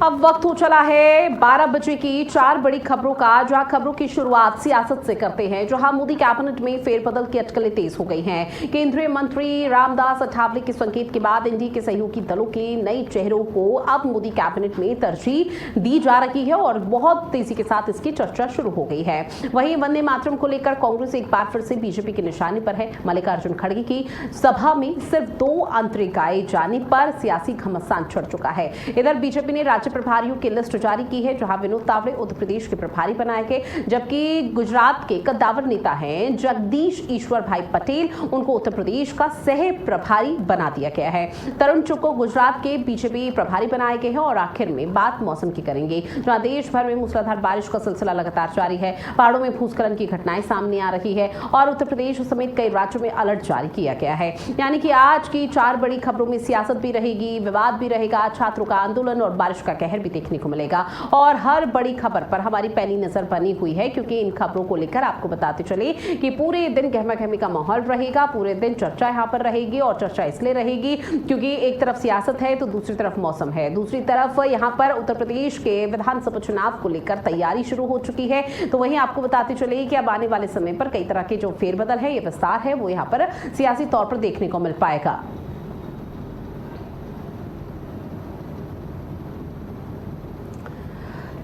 अब वक्त हो चला है 12 बजे की 4 बड़ी खबरों का, जहां खबरों की शुरुआत सियासत से करते हैं। जहां मोदी कैबिनेट में फेरबदल की अटकलें तेज हो गई हैं। केंद्रीय मंत्री रामदास अठावले के संकेत के बाद एनडीए के सहयोगी दलों के नए चेहरों को अब मोदी कैबिनेट में तरजीह दी जा रही है और बहुत तेजी के साथ इसकी चर्चा शुरू हो गई है। वहीं वंदे मातरम को लेकर कांग्रेस एक बार फिर से बीजेपी के निशाने पर है। मल्लिकार्जुन खड़गे की सभा में सिर्फ 2 अंतरे गाए जाने पर सियासी घमासान छिड़ चुका है। इधर बीजेपी ने राज्य प्रभारियों की लिस्ट जारी की है, जहां विनोद तावड़े उत्तर प्रदेश के प्रभारी बनाए गए, जबकि गुजरात के कद्दावर नेता हैं जगदीश ईश्वर भाई पटेल, उनको उत्तर प्रदेश का सह प्रभारी बना दिया गया है। तरुण चुग को गुजरात के बीजेपी प्रभारी बनाए गए हैं। और आखिर में बात मौसम की करेंगे, जहां देश भर में मूसलाधार बारिश का सिलसिला लगातार जारी है। पहाड़ों में भूस्खलन की घटनाएं सामने आ रही है और उत्तर प्रदेश समेत कई राज्यों में अलर्ट जारी किया गया है। यानी कि आज की 4 बड़ी खबरों में सियासत भी रहेगी, विवाद भी रहेगा, छात्रों का आंदोलन और बारिश का कहर भी देखने को मिलेगा। और हर बड़ी खबर पर हमारी पैनी नजर बनी हुई है, क्योंकि इन खबरों को लेकर आपको बताते चले कि पूरे दिन गहमा गहमी का माहौल रहेगा, पूरे दिन चर्चा यहाँ पर रहेगी। और चर्चा इसलिए रहेगी क्योंकि एक तरफ सियासत है तो दूसरी तरफ मौसम है, दूसरी तरफ यहाँ पर उत्तर प्रदेश के विधानसभा चुनाव को लेकर तैयारी शुरू हो चुकी है। तो वहीं आपको बताते चले कि अब आने वाले समय पर कई तरह के जो फेरबदल है, ये विस्तार है, वो यहाँ पर सियासी तौर पर देखने को मिल पाएगा।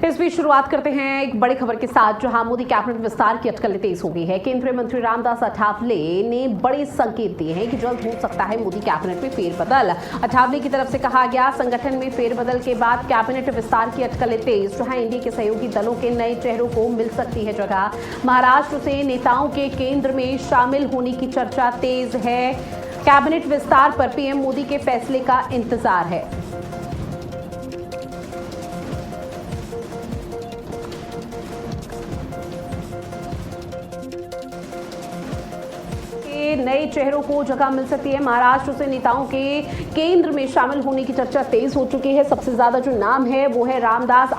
इस बीच शुरुआत करते हैं एक बड़ी खबर के साथ, जहां मोदी कैबिनेट विस्तार की अटकलें तेज हो गई है। केंद्रीय मंत्री रामदास अठावले ने बड़े संकेत दिए हैं कि जल्द हो सकता है मोदी कैबिनेट में फेरबदल। अठावले की तरफ से कहा गया, संगठन में फेरबदल के बाद कैबिनेट विस्तार की अटकलें तेज, जहां एनडीए के सहयोगी दलों के नए चेहरों को मिल सकती है जगह। महाराष्ट्र से नेताओं के केंद्र में शामिल होने की चर्चा तेज है। कैबिनेट विस्तार पर पीएम मोदी के फैसले का इंतजार है। नए चेहरों को जगह मिल सकती है। महाराष्ट्र से नेताओं के केंद्र में शामिल होने की चर्चा तेज हो चुकी है। सबसे ज्यादा जो नाम है वो है रामदास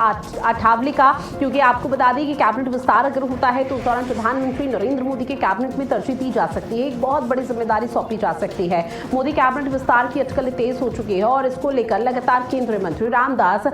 अठावले का, क्योंकि आपको बता दें कि कैबिनेट विस्तार अगर होता है तो उस दौरान प्रधानमंत्री नरेंद्र मोदी के कैबिनेट में तरजीह दी जा सकती है, एक बहुत बड़ी जिम्मेदारी सौंपी जा सकती है। मोदी कैबिनेट विस्तार की अटकलें तेज हो चुकी है और इसको लेकर लगातार केंद्रीय मंत्री रामदास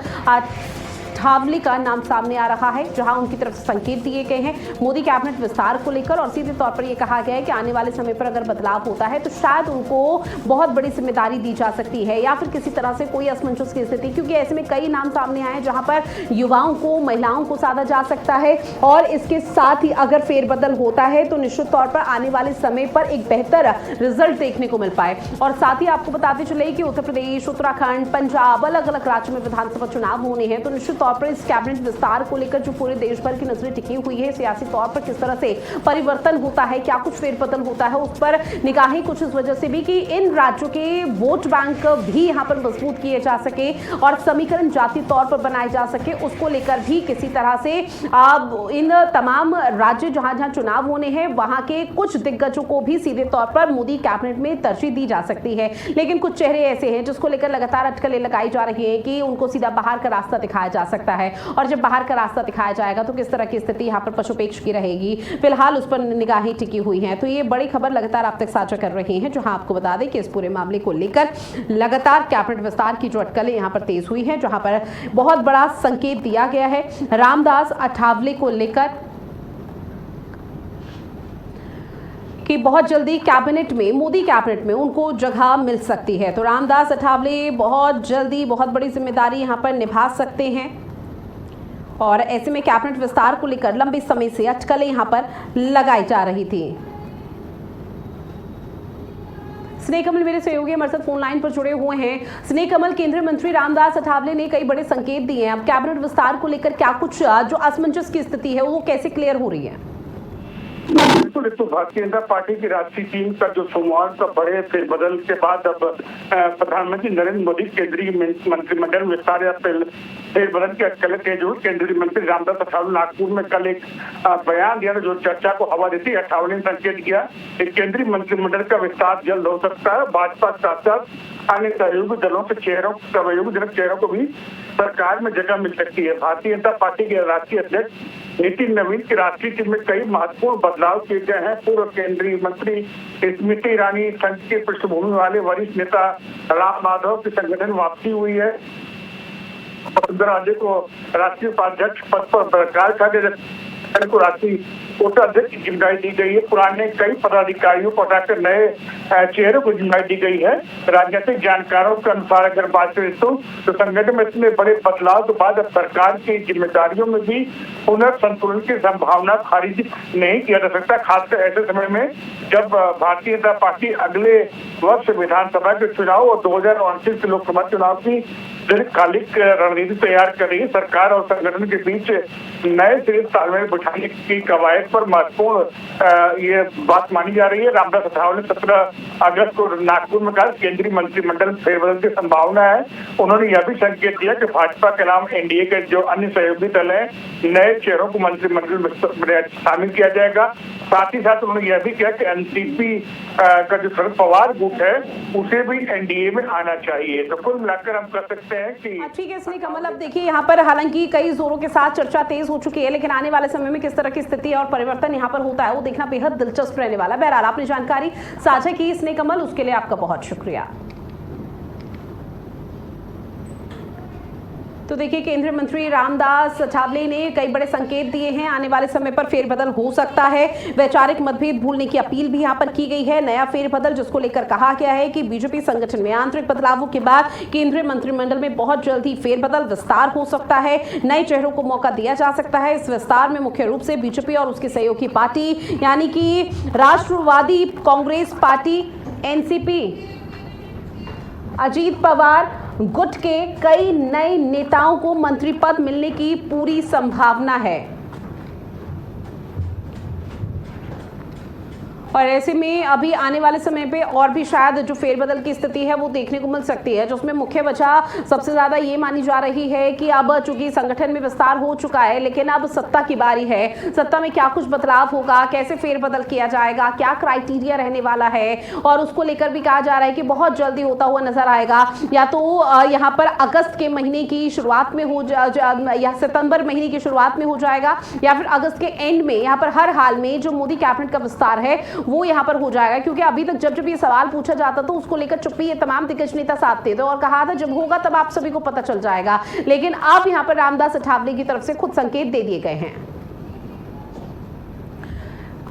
अठावले का नाम सामने आ रहा है, जहां उनकी तरफ से संकेत दिए गए हैं मोदी कैबिनेट विस्तार को लेकर। और सीधे तौर पर यह कहा गया है कि आने वाले समय पर अगर बदलाव होता है तो शायद उनको बहुत बड़ी जिम्मेदारी दी जा सकती है, या फिर किसी तरह से कोई असमंजस की स्थिति, क्योंकि ऐसे में कई नाम सामने आए जहां पर युवाओं को, महिलाओं को साधा जा सकता है। और इसके साथ ही अगर फेरबदल होता है तो निश्चित तौर पर आने वाले समय पर एक बेहतर रिजल्ट देखने को मिल पाए। और साथ ही आपको बताते चले कि उत्तर प्रदेश, उत्तराखंड, पंजाब, अलग अलग राज्यों में विधानसभा चुनाव होने हैं, तो निश्चित तौर पर इस कैबिनेट विस्तार को लेकर जो पूरे देश भर की नजरें टिकी हुई है, सियासी तौर पर किस तरह से परिवर्तन होता है, क्या कुछ फेरबदल होता है, उस पर निगाहें कुछ इस वजह से भी कि इन राज्यों के वोट बैंक भी यहां पर मजबूत किए जा सके और समीकरण जाति तौर पर बनाए जा सके, उसको लेकर भी किसी तरह से अब इन तमाम राज्य जहां जहां चुनाव होने हैं वहां के कुछ दिग्गजों को भी सीधे तौर पर मोदी कैबिनेट में तरजीह दी जा सकती है। लेकिन कुछ चेहरे ऐसे हैं जिसको लेकर लगातार अटकलें लगाई जा रही है कि उनको सीधा बाहर का रास्ता दिखाया जा सकता है, और जब बाहर का रास्ता दिखाया जाएगा तो किस तरह की स्थिति यहाँ पर पशुपेक्ष की रहेगी, फिलहाल उस पर निगाहें टिकी हुई हैं। तो ये बड़ी खबर लगातार आप तक साझा कर रहे हैं, जहां आपको बता दें कि इस पूरे मामले को लेकर लगातार कैबिनेट विस्तार की जो अटकलें यहाँ पर तेज हुई है, जहां पर बहुत बड़ा संकेत दिया गया है रामदास अठावले को लेकर कि बहुत जल्दी कैबिनेट में, मोदी कैबिनेट में उनको जगह मिल सकती है। तो रामदास अठावले बहुत जल्दी बहुत बड़ी जिम्मेदारी यहां पर निभा सकते हैं। और ऐसे में कैबिनेट विस्तार को लेकर लंबे समय से अटकलें यहां पर लगाई जा रही थी। स्नेह कमल मेरे सहयोगी हमारे साथ फोन लाइन पर जुड़े हुए हैं। स्नेह कमल, केंद्रीय मंत्री रामदास अठावले ने कई बड़े संकेत दिए हैं, अब कैबिनेट विस्तार को लेकर क्या कुछ जो असमंजस की स्थिति है वो कैसे क्लियर हो रही है? बिल्कुल, तो भारतीय जनता पार्टी की राष्ट्रीय टीम का जो सोमवार का बड़े फेरबदल के बाद अब प्रधानमंत्री नरेंद्र मोदी केंद्रीय मंत्रिमंडल विस्तार या फेरबदल की अटकलें तेज हुई। केंद्रीय मंत्री रामदास अठावले नागपुर में कल एक बयान दिया जो चर्चा को हवा देती है। अठावले ने संकेत किया कि केंद्रीय मंत्रिमंडल का विस्तार जल्द हो सकता है। भाजपा के साथ साथ अन्य सहयोगी दलों के चेहरों को भी सरकार में जगह मिल सकती है। भारतीय जनता पार्टी के राष्ट्रीय अध्यक्ष नितिन नवीन की राष्ट्रीय टीम में कई महत्वपूर्ण बदलाव किए गए हैं। पूर्व केंद्रीय मंत्री स्मृति ईरानी, संघ की पृष्ठभूमि वाले वरिष्ठ नेता राम माधव की संगठन वापसी हुई है। वसुंधरा राजे को राष्ट्रीय उपाध्यक्ष पद पर बरकरार कर को राष्ट्रीय कोटा अध्यक्ष की जिम्मेदारी दी गई है। पुराने कई पदाधिकारियों को हटाकर नए चेहरों को जिम्मेदारी दी गई है। राजनीतिक जानकारों के अनुसार अगर बात करें तो संगठन में इतने बड़े बदलाव के बाद अब सरकार की जिम्मेदारियों में भी पुनर्संतुलन की संभावना खारिज नहीं किया जा सकता, खासकर ऐसे समय में जब भारतीय जनता पार्टी अगले वर्ष विधानसभा के चुनाव और 2029 लोकसभा चुनाव की दीर्घकालिक रणनीति तैयार कर रही है। सरकार और संगठन के बीच नए सिरे तालमेल बिठाने की कवायद पर महत्वपूर्ण ये बात मानी जा रही है। रामदास अठावले ने 17 अगस्त को नागपुर में कहा केंद्रीय मंत्रिमंडल फेरबदल की संभावना है। उन्होंने यह भी संकेत दिया कि भाजपा के अलावा एनडीए के जो अन्य सहयोगी दल है नए चेहरों को मंत्रिमंडल में शामिल किया जाएगा। साथ ही साथ उन्होंने यह भी कहा कि एनसीपी का जो शरद पवार गुट है उसे भी एनडीए में आना चाहिए। तो कुल मिलाकर हम कह सकते हैं कि ठीक है इसलिए कमल, अब देखिए यहाँ पर हालांकि कई जोरों के साथ चर्चा तेज हो चुकी है, लेकिन आने वाले समय में किस तरह की स्थिति और परिवर्तन यहाँ पर होता है वो देखना बेहद दिलचस्प रहने वाला है। बहरहाल आपने जानकारी साझा की इसने कमल, उसके लिए आपका बहुत शुक्रिया। तो देखिए केंद्रीय मंत्री रामदास अठावले ने कई बड़े संकेत दिए हैं, आने वाले समय पर फेरबदल हो सकता है। वैचारिक मतभेद भूलने की अपील भी यहां पर की गई है। नया फेरबदल जिसको लेकर कहा गया है कि बीजेपी संगठन में आंतरिक बदलावों के बाद केंद्रीय मंत्रिमंडल में बहुत जल्दी फेरबदल विस्तार हो सकता है, नए चेहरों को मौका दिया जा सकता है। इस विस्तार में मुख्य रूप से बीजेपी और उसकी सहयोगी पार्टी यानी कि राष्ट्रवादी कांग्रेस पार्टी एनसीपी, अजीत पवार गुट के कई नए नेताओं को मंत्री पद मिलने की पूरी संभावना है। और ऐसे में अभी आने वाले समय पे और भी शायद जो फेरबदल की स्थिति है वो देखने को मिल सकती है, जिसमें मुख्य वजह सबसे ज्यादा ये मानी जा रही है कि अब चूंकि संगठन में विस्तार हो चुका है लेकिन अब सत्ता की बारी है। सत्ता में क्या कुछ बदलाव होगा, कैसे फेरबदल किया जाएगा, क्या क्राइटेरिया रहने वाला है, और उसको लेकर भी कहा जा रहा है कि बहुत जल्दी होता हुआ नजर आएगा। या तो यहाँ पर अगस्त के महीने की शुरुआत में हो या सितंबर महीने की शुरुआत में हो जाएगा, या फिर अगस्त के एंड में। यहाँ पर हर हाल में जो मोदी कैबिनेट का विस्तार है वो यहां पर हो जाएगा, क्योंकि अभी तक जब ये सवाल पूछा जाता तो उसको लेकर चुप्पी ये तमाम दिग्गज नेता साथ थे और कहा था जब होगा तब आप सभी को पता चल जाएगा। लेकिन अब यहां पर रामदास अठावले की तरफ से खुद संकेत दे दिए गए हैं।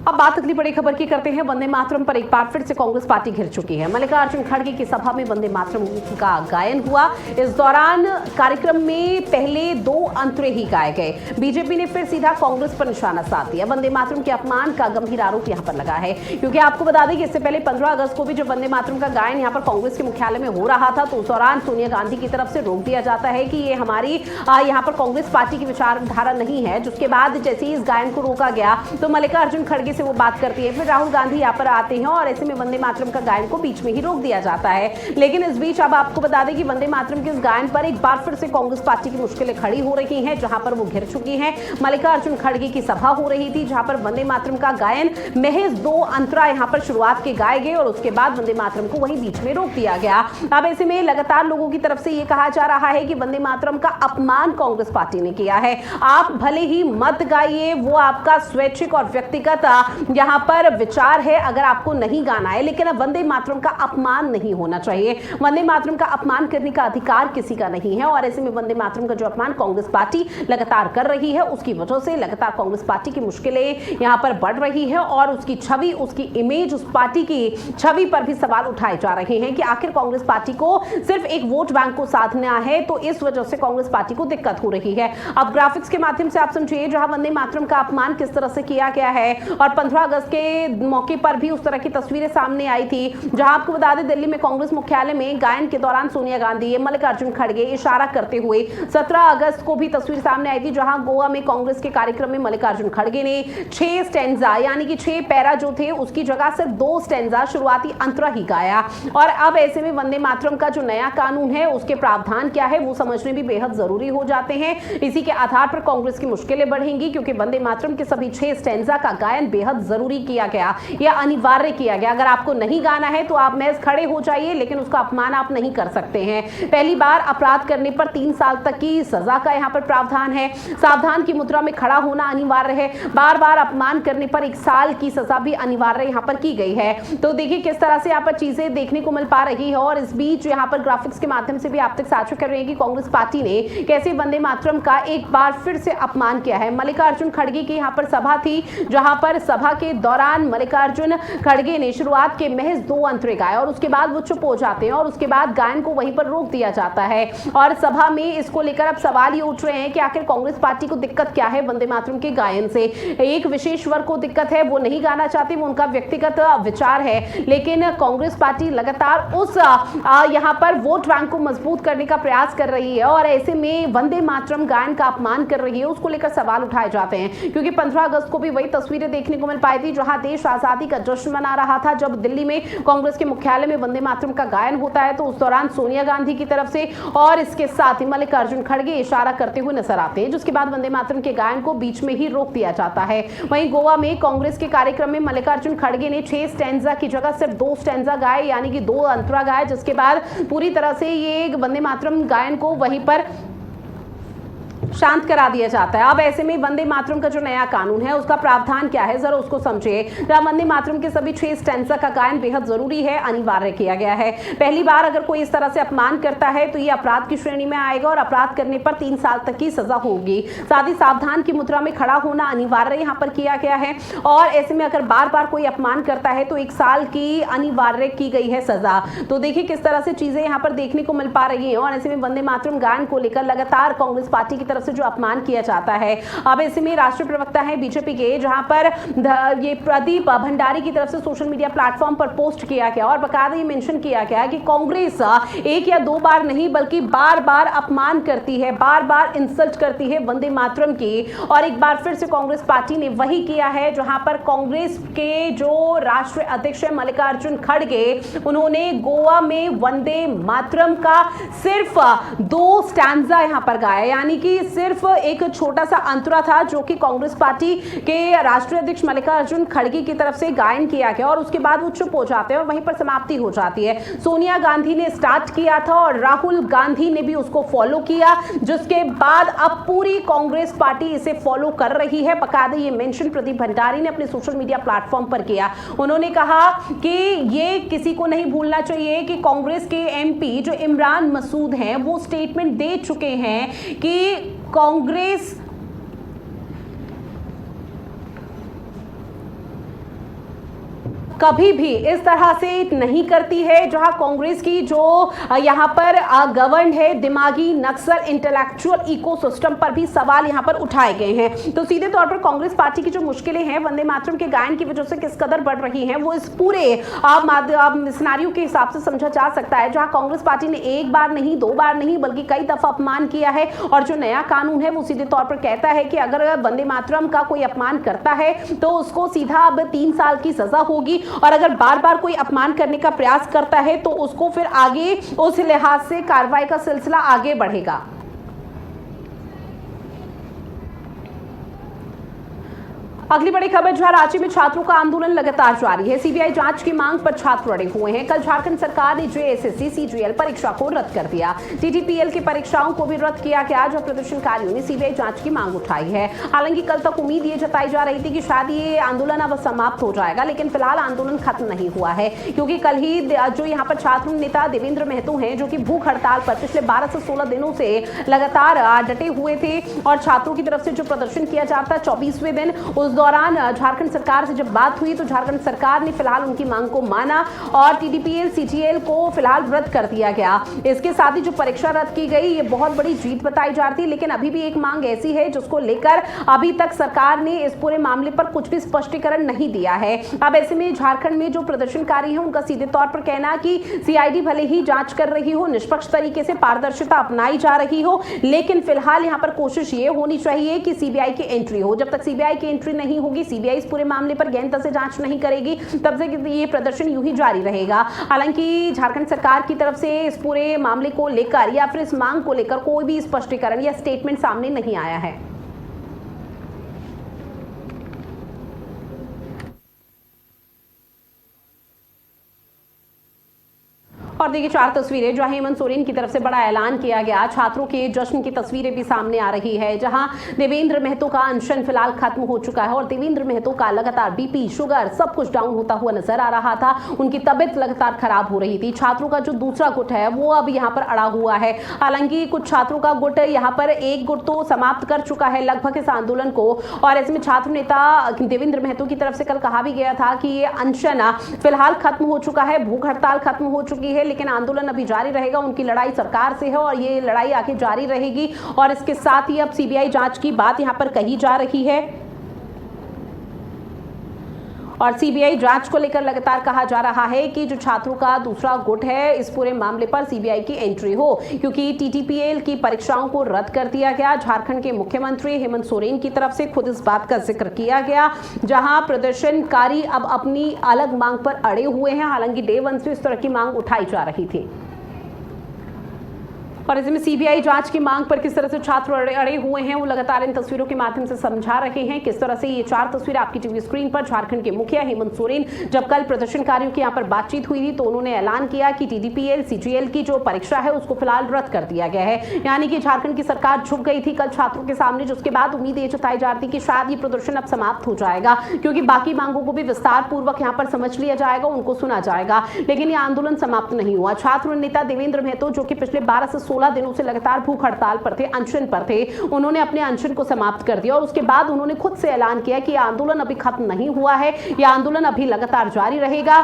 अब बात अगली बड़ी खबर की करते हैं। वंदे मातरम पर एक बार फिर से कांग्रेस पार्टी घिर चुकी है। मल्लिकार्जुन खड़गे की सभा में वंदे मातरम का गायन हुआ। इस दौरान कार्यक्रम में पहले 2 अंतरे ही गाए गए। बीजेपी ने फिर सीधा कांग्रेस पर निशाना साध दिया। वंदे मातरम के अपमान का गंभीर आरोप यहां पर लगा है, क्योंकि आपको बता दें कि इससे पहले 15 अगस्त को भी जब वंदे मातरम का गायन यहां पर कांग्रेस के मुख्यालय में हो रहा था तो उस दौरान सोनिया गांधी की तरफ से रोक दिया जाता है कि ये हमारी यहां पर कांग्रेस पार्टी की विचारधारा नहीं है। जिसके बाद जैसे ही इस गायन को रोका गया तो मल्लिकार्जुन खड़गे से वो बात करती है, फिर राहुल गांधी यहाँ पर आते हैं और ऐसे में वंदे मातरम का गायन को बीच में ही रोक दिया जाता है। लेकिन इस बीच अब आपको बता दें कि वंदे मातरम के इस गायन पर एक बार फिर से कांग्रेस पार्टी की मुश्किलें खड़ी हो रही हैं, जहां पर वो घिर चुकी हैं। मल्लिकार्जुन खड़गे की सभा हो रही थी जहां पर वंदे मातरम का गायन महज 2 अंतरा यहां पर शुरुआत के गाए गए और उसके बाद वंदे मातरम को वहीं बीच में रोक दिया गया। अब ऐसे में लगातार लोगों की तरफ से ये कहा जा रहा है कि वंदे मातरम का अपमान कांग्रेस पार्टी ने किया है। आप भले ही मत गाइए, वो आपका स्वैच्छिक और व्यक्तिगत यहां पर विचार है, अगर आपको नहीं गाना है, लेकिन अब वंदे मातरम का अपमान नहीं होना चाहिए। वंदे मातरम का अपमान करने का अधिकार किसी का नहीं है। और ऐसे में वंदे मातरम का जो अपमान कांग्रेस पार्टी लगातार कर रही है उसकी वजह से लगातार कांग्रेस पार्टी की मुश्किलें यहां पर बढ़ रही है और उसकी छवि, उसकी इमेज, उस पार्टी की छवि पर भी सवाल उठाए जा रहे हैं कि आखिर कांग्रेस पार्टी को सिर्फ एक वोट बैंक को साधना है, तो इस वजह से कांग्रेस पार्टी को दिक्कत हो रही है। अब ग्राफिक्स के माध्यम से आप समझिए जहां वंदे मातरम का अपमान किस तरह से किया गया है, और 15 अगस्त के मौके पर भी उस तरह की तस्वीरें सामने आई थी, जहां आपको बता दें दिल्ली में कांग्रेस मुख्यालय में गायन के दौरान सोनिया गांधी, मल्लिकार्जुन खड़गे इशारा करते हुए 17 अगस्त को भी तस्वीर सामने आई थी, जहां गोवा में कांग्रेस के कार्यक्रम में मल्लिकार्जुन खड़गे ने 6 स्टैंजा यानी कि 6 पैरा जो थे उसकी जगह सिर्फ 2 स्टैंजा शुरुआती अंतरा ही गाया। और अब ऐसे में वंदे मातरम का जो नया कानून है उसके प्रावधान क्या है वो समझने भी बेहद जरूरी हो जाते हैं। इसी के आधार पर कांग्रेस की मुश्किलें बढ़ेंगी, क्योंकि वंदे मातरम के सभी 6 स्टैंजा का गायन बेहद बेहद जरूरी किया गया या अनिवार्य किया गया। अगर आपको नहीं गाना है तो आप महज खड़े हो जाइए, लेकिन उसका अपमान आप नहीं कर सकते हैं। पहली बार अपराध करने पर 3 साल तक की सजा का यहाँ पर प्रावधान है। सावधान की मुद्रा में खड़ा होना अनिवार्य है। बार बार अपमान करने पर 1 साल की सजा भी अनिवार्य यहाँ पर की गई है। तो देखिए किस तरह से यहाँ पर चीजें देखने को मिल पा रही है। और इस बीच यहाँ पर ग्राफिक्स के माध्यम से भी आप तक साझा कर रहे हैं कि कांग्रेस पार्टी ने कैसे वंदे मातरम का एक बार फिर से अपमान किया है। मल्लिकार्जुन खड़गे की यहाँ पर सभा थी, जहां पर सभा के दौरान मल्लिकार्जुन खड़गे ने शुरुआत के महज 2 अंतरे गाए और उसके बाद वो चुप हो जाते हैं और उसके बाद गायन को वहीं पर रोक दिया जाता है। और सभा में इसको लेकर अब सवाल ये उठ रहे हैं कि आखिर कांग्रेस पार्टी को दिक्कत क्या है वंदे मातरम के गायन से। एक विशेष वर्ग को दिक्कत है, वो नहीं गाना चाहते, वो उनका व्यक्तिगत विचार है, लेकिन कांग्रेस पार्टी लगातार उस यहाँ पर वोट बैंक को मजबूत करने का प्रयास कर रही है और ऐसे में वंदे मातरम गायन का अपमान कर रही है। उसको लेकर सवाल उठाए जाते हैं, क्योंकि 15 अगस्त को भी वही तस्वीरें देखने को मिल पाई थी जहां देश आजादी का जश्न मना रहा था। जब दिल्ली में कांग्रेस के मुख्यालय में वंदे मातरम का गायन होता है तो उस दौरान सोनिया गांधी की तरफ से और इसके साथ ही मल्लिकार्जुन खड़गे इशारा करते हुए नजर आते हैं, जिसके बाद वंदे मातरम के गायन को बीच में ही रोक दिया जाता है। वहीं गोवा में कांग्रेस के कार्यक्रम में मल्लिकार्जुन खड़गे ने 6 स्टैंजा की जगह सिर्फ 2 स्टैंजा गाए, यानी कि 2 अंतरा गाए, जिसके बाद पूरी तरह से ये वंदे मातरम गायन को वहीं पर शांत करा दिया जाता है। अब ऐसे में वंदे मातरम का जो नया कानून है उसका प्रावधान क्या है, जरा उसको समझिए। वंदे मातरम के सभी 6 स्टैंजा का गायन बेहद जरूरी है, अनिवार्य किया गया है। पहली बार अगर कोई इस तरह से अपमान करता है तो ये अपराध की श्रेणी में आएगा और अपराध करने पर 3 साल तक की सजा होगी। साथ ही सावधान की मुद्रा में खड़ा होना अनिवार्य यहाँ पर किया गया है और ऐसे में अगर बार बार कोई अपमान करता है तो 1 साल की अनिवार्य की गई है सजा। तो देखिए किस तरह से चीजें यहाँ पर देखने को मिल पा रही है और ऐसे में वंदे मातरम गायन को लेकर लगातार कांग्रेस पार्टी की तरफ से जो अपमान किया जाता है। अब ऐसे में राष्ट्रीय प्रवक्ता है बीजेपी के, जहां पर ये प्रदीप भंडारी की तरफ से सोशल मीडिया प्लेटफॉर्म पर पोस्ट किया गया और बकायदा ये मेंशन किया गया कि कांग्रेस 1 या 2 बार नहीं बल्कि बार बार अपमान करती है, बार बार इंसल्ट करती है वंदे मातरम की। और एक बार फिर से कांग्रेस पार्टी ने वही किया है, जहां पर कांग्रेस के जो राष्ट्रीय अध्यक्ष है मल्लिकार्जुन खड़गे, उन्होंने गोवा में वंदे मातरम का सिर्फ 2 स्टैंजा यहां पर गाया, यानी कि सिर्फ एक छोटा सा अंतरा था जो कि कांग्रेस पार्टी के राष्ट्रीय अध्यक्ष मल्लिकार्जुन खड़गे की तरफ से गायन किया गया और उसके बाद वो चुप हो जाते हैं और वहीं पर समाप्ति हो जाती है। सोनिया गांधी ने स्टार्ट किया था और राहुल गांधी ने भी उसको फॉलो किया, जिसके बाद अब पूरी कांग्रेस पार्टी इसे फॉलो कर रही है। बकायदा ये मेंशन प्रदीप भंडारी ने अपने सोशल मीडिया प्लेटफॉर्म पर किया। उन्होंने कहा कि ये किसी को नहीं भूलना चाहिए कि कांग्रेस के एमपी जो इमरान मसूद हैं वो स्टेटमेंट दे चुके हैं कि कांग्रेस कभी भी इस तरह से नहीं करती है, जहां कांग्रेस की जो यहां पर गवर्न है दिमागी नक्सल इंटेलेक्चुअल इकोसिस्टम पर भी सवाल यहां पर उठाए गए हैं। तो सीधे तौर पर कांग्रेस पार्टी की जो मुश्किलें हैं वंदे मातरम के गायन की वजह से किस कदर बढ़ रही हैं, वो इस पूरे सिनेरियो के हिसाब से समझा जा सकता है, जहां कांग्रेस पार्टी ने 1 बार नहीं 2 बार नहीं बल्कि कई दफा अपमान किया है। और जो नया कानून है वो सीधे तौर पर कहता है कि अगर वंदे मातरम का कोई अपमान करता है तो उसको सीधा अब 3 साल की सजा होगी और अगर बार बार कोई अपमान करने का प्रयास करता है तो उसको फिर आगे उस लिहाज से कार्रवाई का सिलसिला आगे बढ़ेगा। अगली बड़ी खबर, जहां राज्य में छात्रों का आंदोलन लगातार जारी है। सीबीआई जांच की मांग पर छात्र अड़े हुए हैं। कल झारखंड सरकार ने जेएसएससी सीजीएल परीक्षा को रद्द कर दिया। टीटीपीएल की परीक्षाओं को भी रद्द किया गया, जो प्रदर्शनकारियों ने सीबीआई जांच की मांग उठाई है। हालांकि कल तक उम्मीद ये जताई जा रही थी कि शायद ये आंदोलन अब समाप्त हो जाएगा, लेकिन फिलहाल आंदोलन खत्म नहीं हुआ है, क्योंकि कल ही जो यहाँ पर छात्र नेता देवेंद्र महतो हैं, जो कि भूख हड़ताल पर पिछले 12 से 16 दिनों से लगातार डटे हुए थे और छात्रों की तरफ से जो प्रदर्शन किया जाता है 24वें दिन, उस दौरान झारखंड सरकार से जब बात हुई तो झारखंड सरकार ने फिलहाल उनकी मांग को माना और टीटीपीएल सीजीएल को फिलहाल रद्द कर दिया गया। इसके साथ ही जो परीक्षा रद्द की गई, ये बहुत बड़ी जीत बताई जा रही थी, लेकिन अभी भी एक मांग ऐसी है जिसको लेकर अभी तक सरकार ने इस पूरे मामले पर कुछ भी स्पष्टीकरण नहीं दिया है। अब ऐसे में झारखंड में जो प्रदर्शनकारी हैं उनका सीधे तौर पर कहना कि सीआईडी भले ही जांच कर रही हो, निष्पक्ष तरीके से पारदर्शिता अपनाई जा रही हो, लेकिन फिलहाल यहाँ पर कोशिश ये होनी चाहिए कि सीबीआई की एंट्री हो। जब तक सीबीआई की एंट्री नहीं होगी, सीबीआई इस पूरे मामले पर गहनता से जांच नहीं करेगी, तब तक ये प्रदर्शन यूं ही जारी रहेगा। हालांकि झारखंड सरकार की तरफ से इस पूरे मामले को लेकर या फिर इस मांग को लेकर कोई भी स्पष्टीकरण या स्टेटमेंट सामने नहीं आया है। और देखिए 4 तस्वीरें जहां हेमंत सोरेन की तरफ से बड़ा ऐलान किया गया। छात्रों के जश्न की तस्वीरें भी सामने आ रही है, जहां देवेंद्र महतो का अनशन फिलहाल खत्म हो चुका है और देवेंद्र महतो का लगातार बीपी, शुगर सब कुछ डाउन होता हुआ नजर आ रहा था। उनकी तबियत लगातार खराब हो रही थी। छात्रों का जो दूसरा गुट है वो अब यहाँ पर अड़ा हुआ है। हालांकि कुछ छात्रों का गुट यहाँ पर एक गुट तो समाप्त कर चुका है लगभग इस आंदोलन को, और ऐसे में छात्र नेता देवेंद्र महतो की तरफ से कल कहा भी गया था कि ये अनशन फिलहाल खत्म हो चुका है, भूख हड़ताल खत्म हो चुकी है, लेकिन आंदोलन अभी जारी रहेगा। उनकी लड़ाई सरकार से है और ये लड़ाई आगे जारी रहेगी। और इसके साथ ही अब सीबीआई जांच की बात यहां पर कही जा रही है और सीबीआई जांच को लेकर लगातार कहा जा रहा है कि जो छात्रों का दूसरा गुट है इस पूरे मामले पर सीबीआई की एंट्री हो, क्योंकि टीटीपीएल की परीक्षाओं को रद्द कर दिया गया। झारखंड के मुख्यमंत्री हेमंत सोरेन की तरफ से खुद इस बात का जिक्र किया गया, जहां प्रदर्शनकारी अब अपनी अलग मांग पर अड़े हुए हैं। हालांकि डे 1 से इस तरह की मांग उठाई जा रही थी और इसमें सीबीआई जांच की मांग पर किस तरह से छात्र अड़े हुए हैं वो लगातार इन तस्वीरों के माध्यम से समझा रहे हैं। किस तरह से ये 4 तस्वीर आपकी टीवी स्क्रीन पर झारखंड के मुखिया हेमंत सोरेन जब कल प्रदर्शनकारियों की यहां पर बातचीत हुई थी तो उन्होंने ऐलान किया कि टीडीपीएल सीजीएल की जो परीक्षा है उसको फिलहाल रद्द कर दिया गया है। यानी कि झारखंड की सरकार झुक गई थी कल छात्रों के सामने, जिसके बाद उम्मीद ये जताई जा रही थी कि शायद ये प्रदर्शन अब समाप्त हो जाएगा, क्योंकि बाकी मांगों को भी विस्तार पूर्वक यहाँ पर समझ लिया जाएगा, उनको सुना जाएगा। लेकिन ये आंदोलन समाप्त नहीं हुआ। छात्र नेता देवेंद्र महतो जो कि पिछले 12 से 16 दिनों से लगातार भूख हड़ताल पर थे, अनशन पर थे, उन्होंने अपने अनशन को समाप्त कर दिया और उसके बाद उन्होंने खुद से ऐलान किया कि यह आंदोलन अभी खत्म नहीं हुआ है, यह आंदोलन अभी लगातार जारी रहेगा,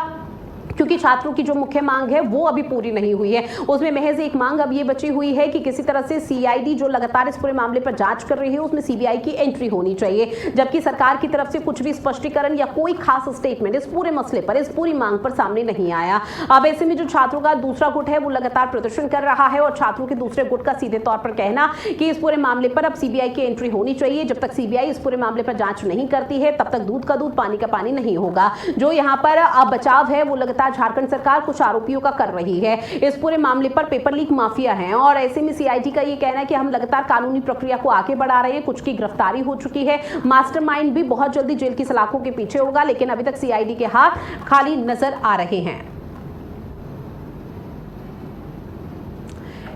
क्योंकि छात्रों की जो मुख्य मांग है वो अभी पूरी नहीं हुई है। उसमें महज एक मांग अब ये बची हुई है कि किसी तरह से सीआईडी जो लगातार इस पूरे मामले पर जांच कर रही है उसमें सीबीआई की एंट्री होनी चाहिए, जबकि सरकार की तरफ से कुछ भी स्पष्टीकरण या कोई खास स्टेटमेंट इस पूरे मसले पर, इस पूरी मांग पर सामने नहीं आया। अब ऐसे में जो छात्रों का दूसरा गुट है वो लगातार प्रदर्शन कर रहा है और छात्रों के दूसरे गुट का सीधे तौर पर कहना कि इस पूरे मामले पर अब सीबीआई की एंट्री होनी चाहिए। जब तक सीबीआई इस पूरे मामले पर जांच नहीं करती है तब तक दूध का दूध पानी का पानी नहीं होगा। जो यहाँ पर बचाव है वो लगातार झारखंड सरकार कुछ आरोपियों का कर रही है। इस पूरे मामले पर पेपर लीक माफिया हैं और ऐसे में सीआईडी का ये कहना है कि हम लगातार कानूनी प्रक्रिया को आगे बढ़ा रहे हैं। कुछ की गिरफ्तारी हो चुकी है, मास्टरमाइंड भी बहुत जल्दी जेल की सलाखों के पीछे होगा, लेकिन अभी तक सीआईडी के हाथ खाली नजर आ रहे हैं।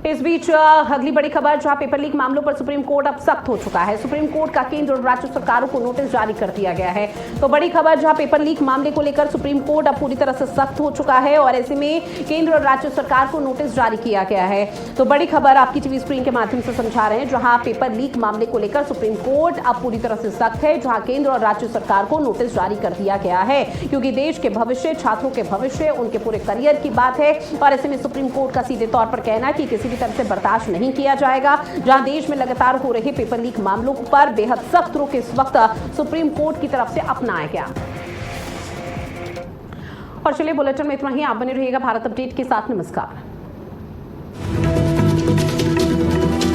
इस बीच अगली बड़ी खबर, जहां पेपर लीक मामलों पर सुप्रीम कोर्ट अब सख्त हो चुका है। सुप्रीम कोर्ट का केंद्र और राज्य सरकारों को नोटिस जारी कर दिया गया है। तो बड़ी खबर, जहां पेपर लीक मामले को लेकर सुप्रीम कोर्ट अब पूरी तरह से सख्त हो चुका है और ऐसे में केंद्र और राज्य सरकार को नोटिस जारी किया गया है। तो बड़ी खबर आपकी टीवी स्क्रीन के माध्यम से समझा रहे हैं, जहां पेपर लीक मामले को लेकर सुप्रीम कोर्ट अब पूरी तरह से सख्त है, जहां केंद्र और राज्य सरकार को नोटिस जारी कर दिया गया है, क्योंकि देश के भविष्य, छात्रों के भविष्य, उनके पूरे करियर की बात है। और ऐसे में सुप्रीम कोर्ट का सीधे तौर पर कहना है कि किसी भी तरह से बर्दाश्त नहीं किया जाएगा। जहां देश में लगातार हो रहे पेपर लीक मामलों पर बेहद सख्त रुख इस वक्त सुप्रीम कोर्ट की तरफ से अपनाया गया। और चलिए बुलेटिन में इतना ही। आप बने रहिएगा भारत अपडेट के साथ। नमस्कार।